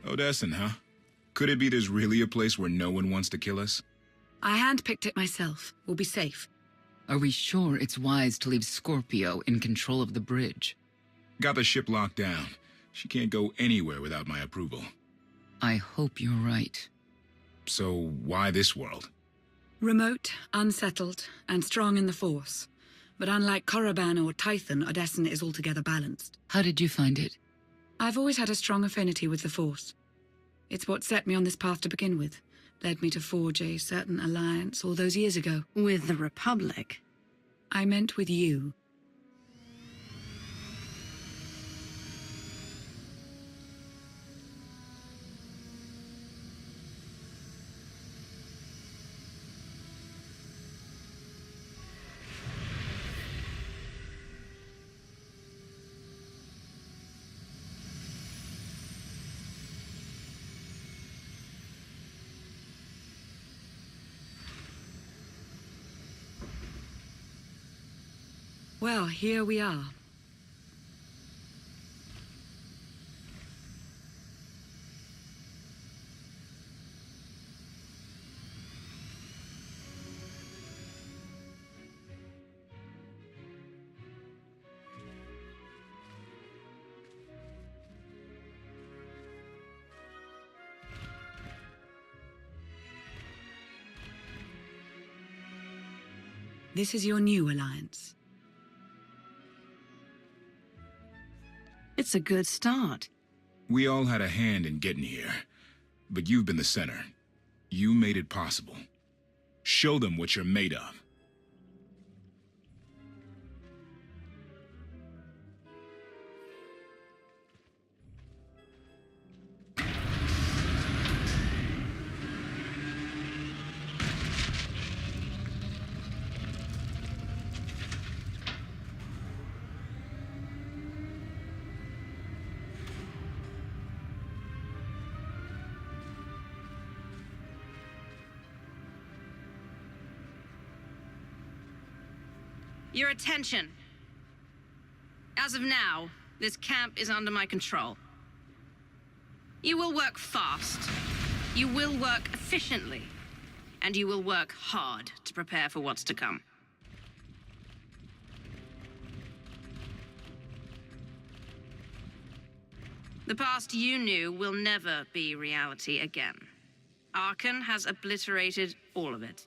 Odessen, huh? Could it be there's really a place where no one wants to kill us? I handpicked it myself. We'll be safe. Are we sure it's wise to leave Scorpio in control of the bridge? Got the ship locked down. She can't go anywhere without my approval. I hope you're right. So why this world? Remote, unsettled, and strong in the Force. But unlike Korriban or Tython, Odessen is altogether balanced. How did you find it? I've always had a strong affinity with the Force. It's what set me on this path to begin with. Led me to forge a certain alliance all those years ago. With the Republic? I meant with you. Well, here we are. This is your new alliance. It's a good start. We all had a hand in getting here, but you've been the center. You made it possible. Show them what you're made of. Your attention. As of now, this camp is under my control. You will work fast. You will work efficiently. And you will work hard to prepare for what's to come. The past you knew will never be reality again. Archon has obliterated all of it.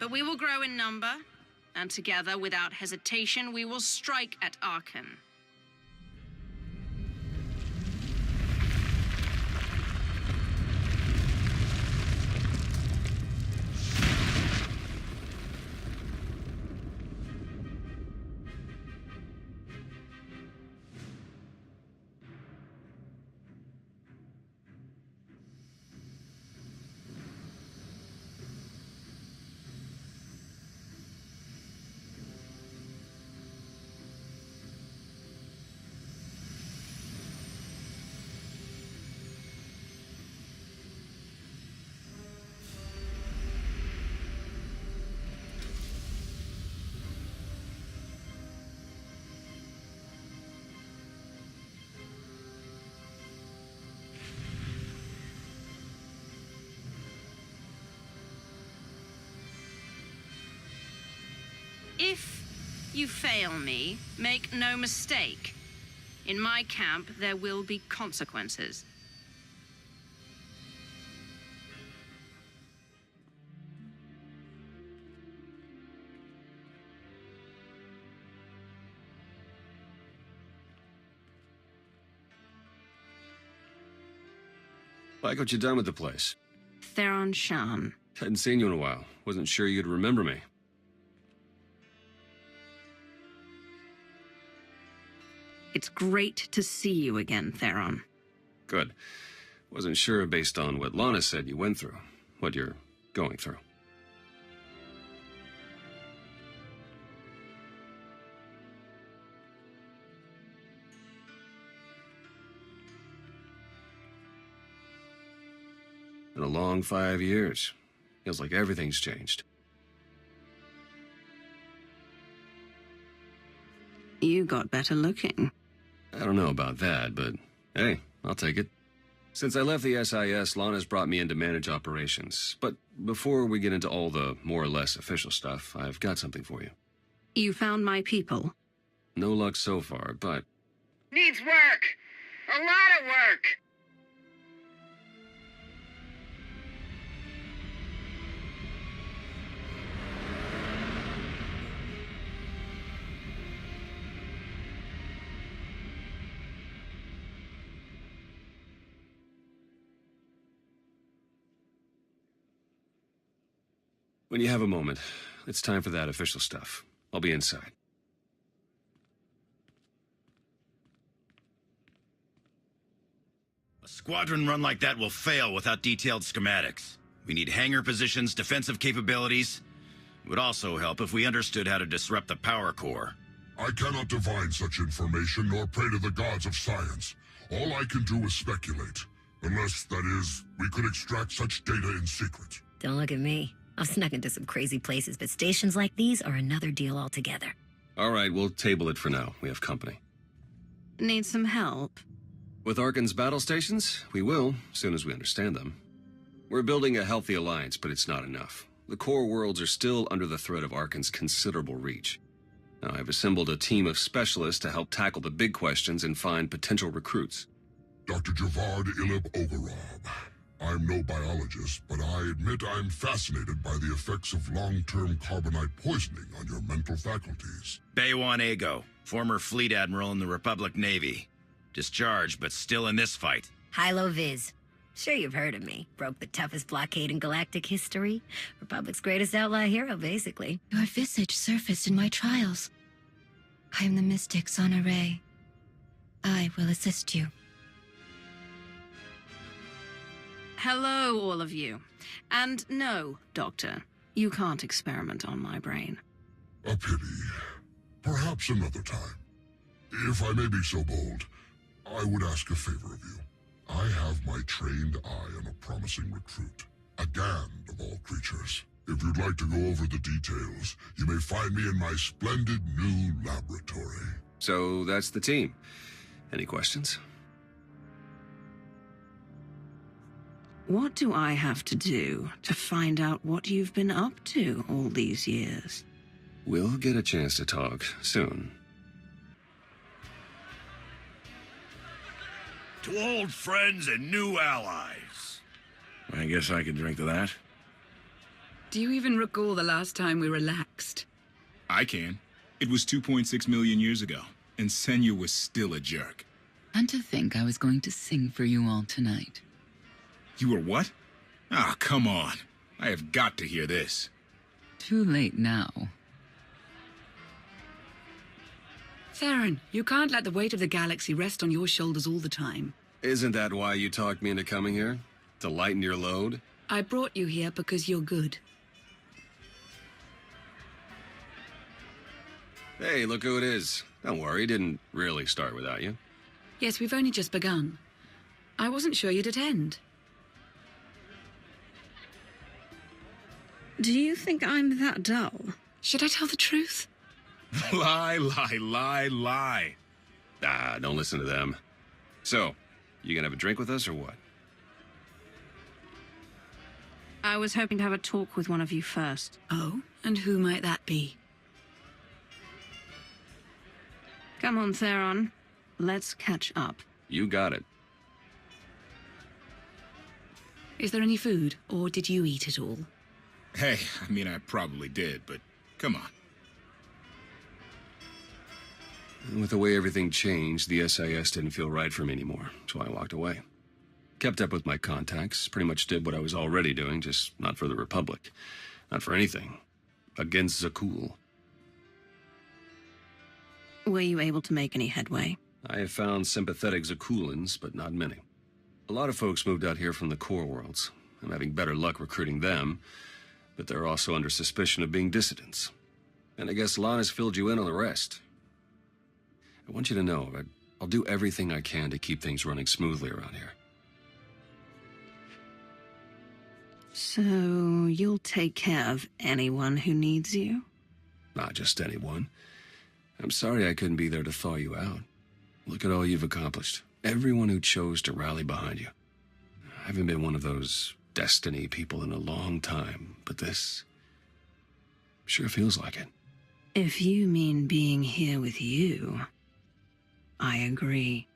But we will grow in number, and together, without hesitation, we will strike at Archon. If you fail me, make no mistake. In my camp, there will be consequences. Like what you done with the place. Theron Shan. Hadn't seen you in a while. Wasn't sure you'd remember me. It's great to see you again, Theron. Good. Wasn't sure based on what Lana said you went through. What you're going through. Been a long 5 years. Feels like everything's changed. You got better looking. I don't know about that, but hey, I'll take it. Since I left the SIS, Lana's brought me in to manage operations. But before we get into all the more or less official stuff, I've got something for you. You found my people. No luck so far, but... Needs work! A lot of work! When you have a moment, it's time for that official stuff. I'll be inside. A squadron run like that will fail without detailed schematics. We need hangar positions, defensive capabilities. It would also help if we understood how to disrupt the power core. I cannot divine such information nor pray to the gods of science. All I can do is speculate. Unless, that is, we could extract such data in secret. Don't look at me. I've snuck into some crazy places, but stations like these are another deal altogether. All right, we'll table it for now. We have company. Need some help? With Arkan's battle stations, we will, as soon as we understand them. We're building a healthy alliance, but it's not enough. The core worlds are still under the threat of Arkan's considerable reach. Now, I've assembled a team of specialists to help tackle the big questions and find potential recruits. Dr. Javad Ilib Ogorab. I'm no biologist, but I admit I'm fascinated by the effects of long-term carbonite poisoning on your mental faculties. Baywan Ego, former fleet admiral in the Republic Navy. Discharged, but still in this fight. Hilo Viz. Sure you've heard of me. Broke the toughest blockade in galactic history. Republic's greatest outlaw hero, basically. Your visage surfaced in my trials. I am the mystic Sonare. I will assist you. Hello, all of you. And no, Doctor, you can't experiment on my brain. A pity. Perhaps another time. If I may be so bold, I would ask a favor of you. I have my trained eye on a promising recruit. A Gand of all creatures. If you'd like to go over the details, you may find me in my splendid new laboratory. So that's the team. Any questions? What do I have to do to find out what you've been up to all these years? We'll get a chance to talk soon. To old friends and new allies. I guess I can drink to that. Do you even recall the last time we relaxed? I can. It was 2.6 million years ago, and Senya was still a jerk. And to think I was going to sing for you all tonight. You were what? Ah, come on. I have got to hear this. Too late now. Theron, you can't let the weight of the galaxy rest on your shoulders all the time. Isn't that why you talked me into coming here? To lighten your load? I brought you here because you're good. Hey, look who it is. Don't worry, didn't really start without you. Yes, we've only just begun. I wasn't sure you'd attend. Do you think I'm that dull? Should I tell the truth? Lie, lie, lie, lie. Ah, don't listen to them. So, you gonna have a drink with us or what? I was hoping to have a talk with one of you first. Oh, and who might that be? Come on, Theron. Let's catch up. You got it. Is there any food, or did you eat it all? Hey, I mean, I probably did, but come on. With the way everything changed, the SIS didn't feel right for me anymore, so I walked away. Kept up with my contacts, pretty much did what I was already doing, just not for the Republic. Not for anything. Against Zakul. Were you able to make any headway? I have found sympathetic Zakulans, but not many. A lot of folks moved out here from the core worlds. I'm having better luck recruiting them, but they're also under suspicion of being dissidents. And I guess Lana's filled you in on the rest. I want you to know that I'll do everything I can to keep things running smoothly around here. So, you'll take care of anyone who needs you? Not just anyone. I'm sorry I couldn't be there to thaw you out. Look at all you've accomplished. Everyone who chose to rally behind you. I haven't been one of those destiny people in a long time, but this sure feels like it. If you mean being here with you, I agree.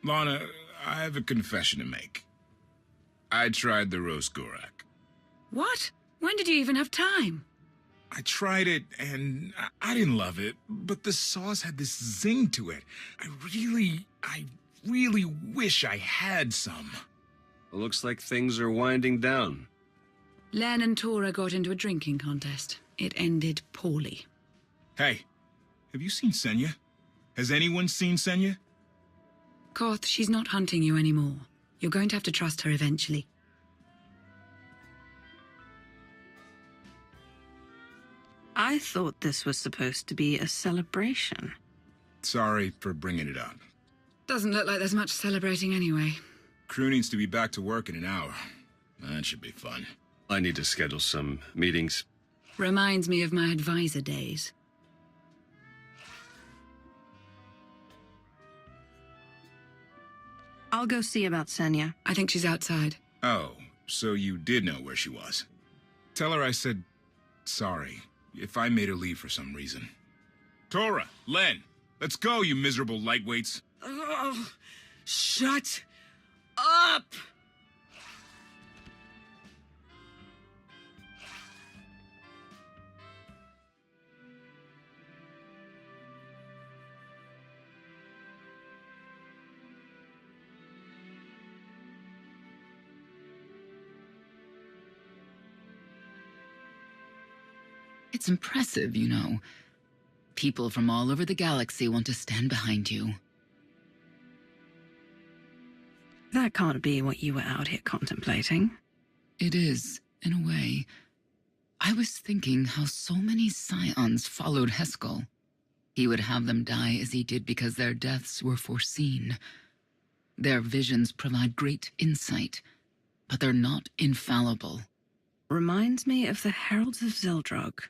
Lana, I have a confession to make. I tried the roast Gorak. What? When did you even have time? I tried it, and I didn't love it, but the sauce had this zing to it. I really wish I had some. It looks like things are winding down. Len and Tora got into a drinking contest. It ended poorly. Hey, have you seen Senya? Has anyone seen Senya? Koth, she's not hunting you anymore. You're going to have to trust her eventually. I thought this was supposed to be a celebration. Sorry for bringing it up. Doesn't look like there's much celebrating anyway. Crew needs to be back to work in an hour. That should be fun. I need to schedule some meetings. Reminds me of my advisor days. I'll go see about Senya. I think she's outside. Oh, so you did know where she was. Tell her I said sorry if I made her leave for some reason. Tora, Len, let's go, you miserable lightweights. Oh, shut up! It's impressive, you know. People from all over the galaxy want to stand behind you. That can't be what you were out here contemplating. It is, in a way. I was thinking how so many scions followed Heskel. He would have them die as he did because their deaths were foreseen. Their visions provide great insight, but they're not infallible. Reminds me of the Heralds of Zeldrog.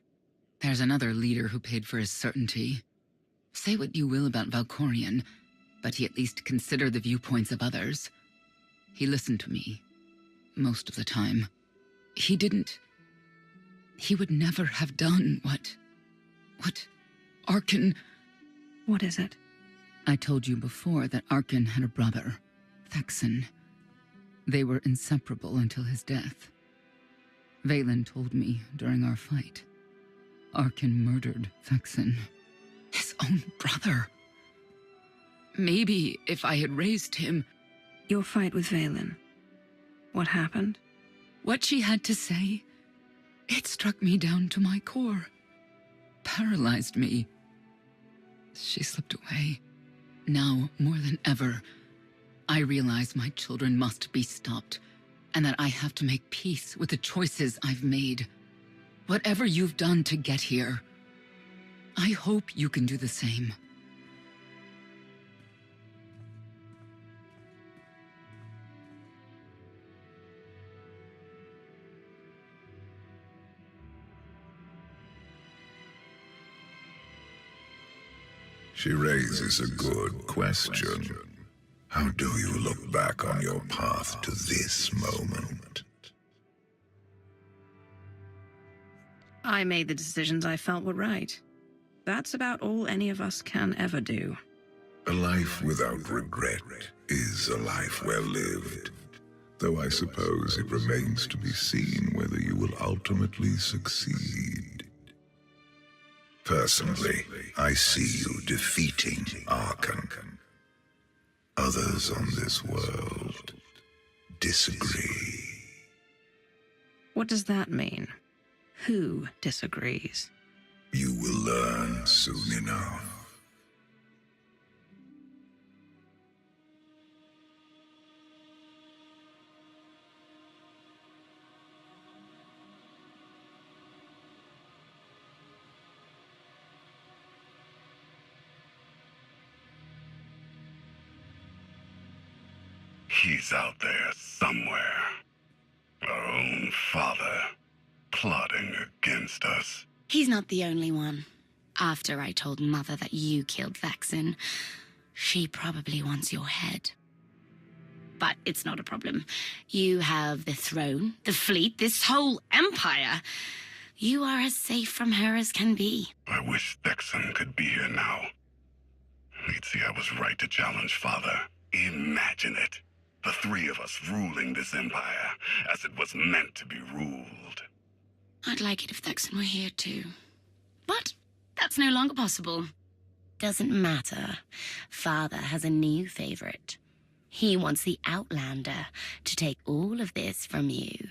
There's another leader who paid for his certainty. Say what you will about Valkorion, but he at least considered the viewpoints of others. He listened to me, most of the time. He would never have done what Arkan... What is it? I told you before that Arkan had a brother, Thexan. They were inseparable until his death. Valen told me during our fight. Arkan murdered Thexan, his own brother. Maybe if I had raised him... Your fight with Valen. What happened? What she had to say, it struck me down to my core. Paralyzed me. She slipped away. Now, more than ever, I realize my children must be stopped, and that I have to make peace with the choices I've made. Whatever you've done to get here, I hope you can do the same. She raises a good question. How do you look back on your path to this moment? I made the decisions I felt were right. That's about all any of us can ever do. A life without regret is a life well lived. Though I suppose it remains to be seen whether you will ultimately succeed. Personally, I see you defeating Arkan. Others on this world disagree. What does that mean? Who disagrees? You will learn soon enough. He's out there somewhere. Our own father, plotting against us. He's not the only one. After I told Mother that you killed Vaxin, she probably wants your head. But it's not a problem. You have the throne, the fleet, this whole empire. You are as safe from her as can be. I wish Vaxin could be here now. He'd see I was right to challenge Father. Imagine it. The three of us ruling this empire as it was meant to be ruled. I'd like it if Vaxin were here too. But that's no longer possible. Doesn't matter. Father has a new favorite. He wants the Outlander to take all of this from you.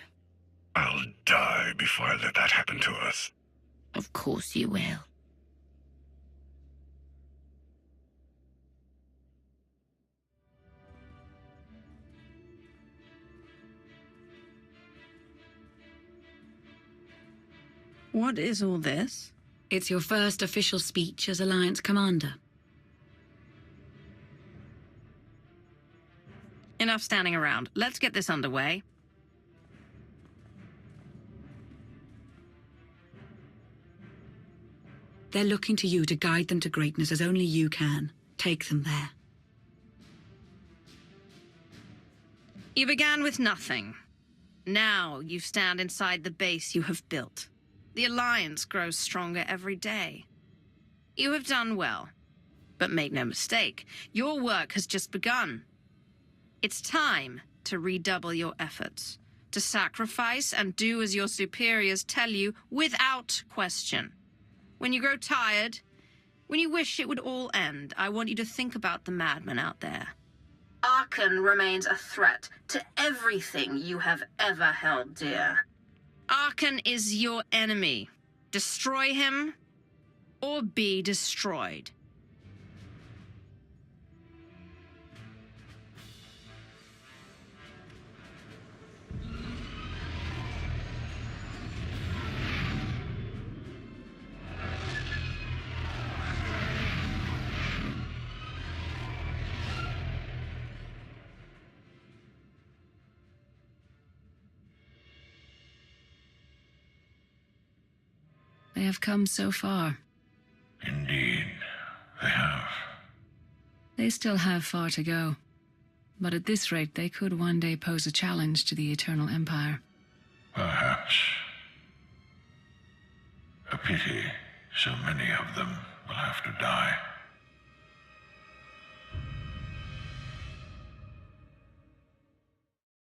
I'll die before I let that happen to us. Of course you will. What is all this? It's your first official speech as Alliance Commander. Enough standing around. Let's get this underway. They're looking to you to guide them to greatness as only you can. Take them there. You began with nothing. Now you stand inside the base you have built. The Alliance grows stronger every day. You have done well. But make no mistake, your work has just begun. It's time to redouble your efforts, to sacrifice and do as your superiors tell you without question. When you grow tired, when you wish it would all end, I want you to think about the madman out there. Arkan remains a threat to everything you have ever held dear. Arkan is your enemy. Destroy him, or be destroyed. They have come so far. Indeed, they have. They still have far to go. But at this rate, they could one day pose a challenge to the Eternal Empire. Perhaps. A pity so many of them will have to die.